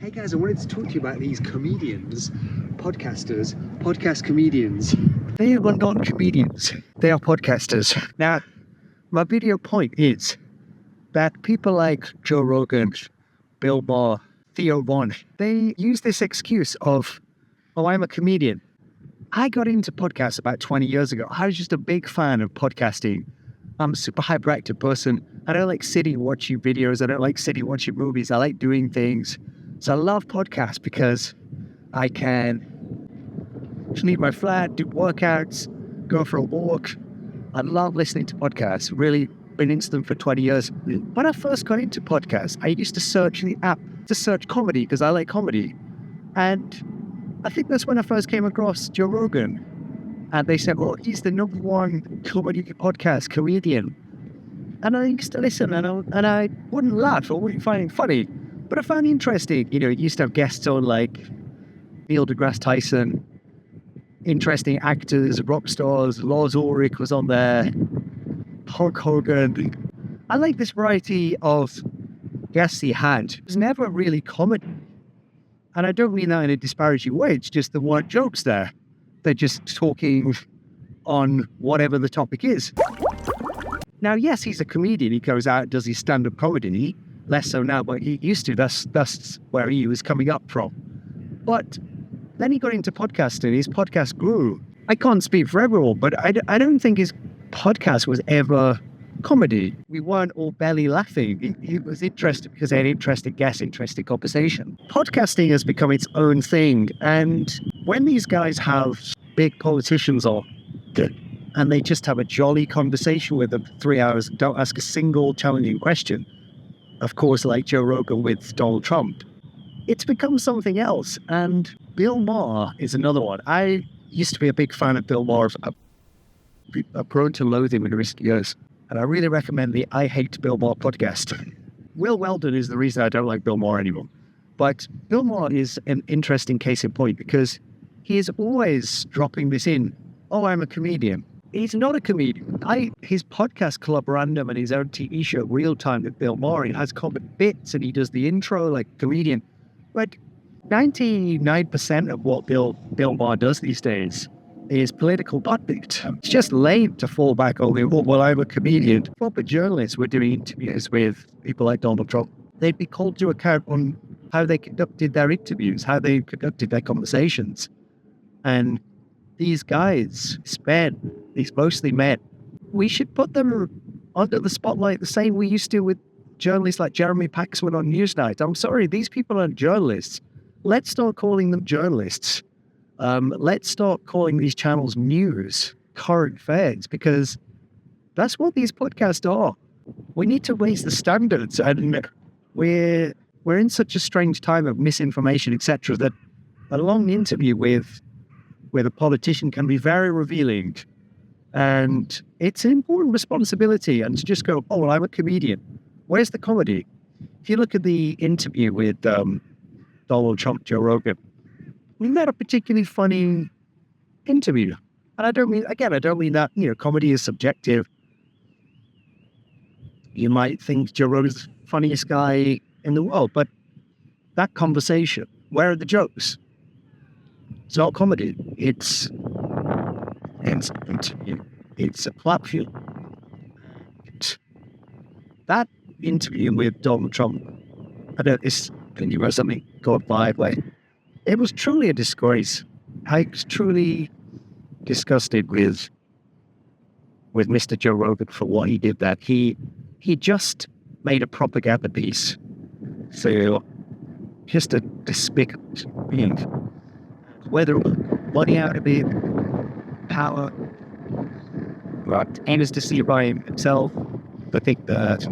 Hey guys, I wanted to talk to you about these comedians, podcast comedians. They are not comedians, they are podcasters. Now, my video point is that people like Joe Rogan, Bill Maher, Theo Von, they use this excuse of, oh, I'm a comedian. I got into podcasts about 20 years ago. I was just a big fan of podcasting. I'm a super hyperactive person. I don't like sitting watching videos. I don't like sitting watching movies. I like doing things. So I love podcasts because I can leave my flat, do workouts, go for a walk. I love listening to podcasts. Really been into them for 20 years. When I first got into podcasts, I used to search the app to search comedy because I like comedy. And I think that's when I first came across Joe Rogan. And they said, well, he's the #1 comedy podcast comedian. And I used to listen and I wouldn't laugh or wouldn't find it funny. But I found it interesting. You know, he used to have guests on like Neil deGrasse Tyson, interesting actors, rock stars. Lars Ulrich was on there, Hulk Hogan. I like this variety of guests he had. It was never really comedy. And I don't mean that in a disparaging way. It's just there weren't jokes there. They're just talking on whatever the topic is. Now, yes, he's a comedian. He goes out, does his stand-up comedy. Less so now, but he used to. That's where he was coming up from. But then he got into podcasting. His podcast grew. I can't speak for everyone, but I don't think his podcast was ever comedy. We weren't all belly laughing. It was interesting because they had interesting guests, interesting conversation. Podcasting has become its own thing. And when these guys have big politicians on, and they just have a jolly conversation with them for 3 hours and don't ask a single challenging question, of course, like Joe Rogan with Donald Trump, it's become something else. And Bill Maher is another one. I used to be a big fan of Bill Maher. I've grown to loathe him in recent years. And I really recommend the I Hate Bill Maher podcast. Will Weldon is the reason I don't like Bill Maher anymore. But Bill Maher is an interesting case in point because he is always dropping this in. Oh, I'm a comedian. He's not a comedian. His podcast Club Random and his own TV show Real Time with Bill Maher, he has comic bits and he does the intro like a comedian. But 99% of what Bill Maher does these days is political buttbeat. It's just lame to fall back on, oh, well, I'm a comedian. Proper journalists were doing interviews with people like Donald Trump. They'd be called to account on how they conducted their interviews, how they conducted their conversations. And these guys, these mostly men, we should put them under the spotlight the same we used to with journalists like Jeremy Paxman on Newsnight. I'm sorry, these people aren't journalists. Let's start calling them journalists. Let's start calling these channels news, current affairs, because that's what these podcasts are. We need to raise the standards, and we're in such a strange time of misinformation, etc., that a long interview with a politician can be very revealing. And it's an important responsibility. And to just go, oh, well, I'm a comedian. Where's the comedy? If you look at the interview with Donald Trump, Joe Rogan, wasn't that a particularly funny interview? And I don't mean that, comedy is subjective. You might think Joe Rogan's the funniest guy in the world, but that conversation, where are the jokes? It's not comedy. It's a platform. That interview with Donald Trump, I don't know, can you write something called Five Way? It was truly a disgrace. I was truly disgusted with Mr. Joe Rogan for what he did. That he just made a propaganda piece. So just a despicable being. Whether money out of it, power, but aims to see it by himself. I think that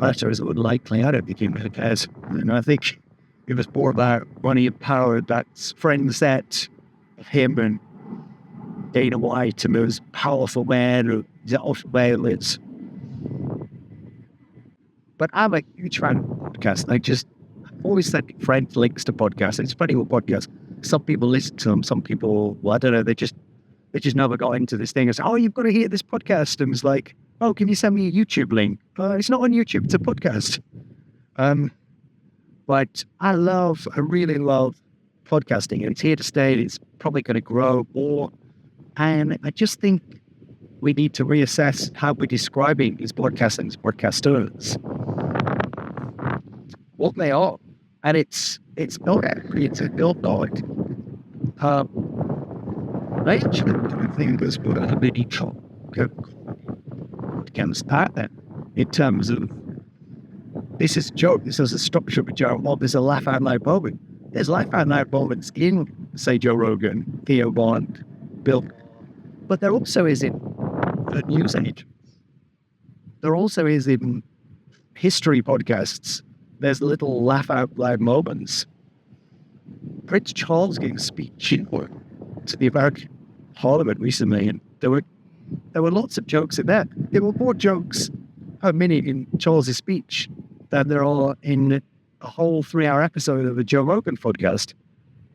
latter is unlikely. I don't think he really cares. And I think it was more about money and power. That's friends that of him and Dana White and those powerful men who is. But I'm a huge fan of podcasts. I've always sent friends links to podcasts. It's funny with podcasts. Some people listen to them. Some people, well, I don't know. They just never got into this thing. It's, oh, you've got to hear this podcast. And it's like, oh, can you send me a YouTube link? It's not on YouTube. It's a podcast. But I really love podcasting, and it's here to stay. It's probably going to grow more. And I just think we need to reassess how we're describing these podcasting, these podcasters, what they are. And it's not actually, it's not. I actually don't think there's been a mini against that then, in terms of this is a joke, this is a structure of a joke, or there's a laugh out loud moment. There's laugh out loud moments in, say, Joe Rogan, Theo Bond, Bill, but there also is in the news age. There also is in history podcasts. There's little laugh out loud moments. Prince Charles gave a speech to the American Parliament recently, and there were lots of jokes in there. There were more jokes per minute in Charles's speech than there are in a whole 3-hour episode of the Joe Rogan podcast.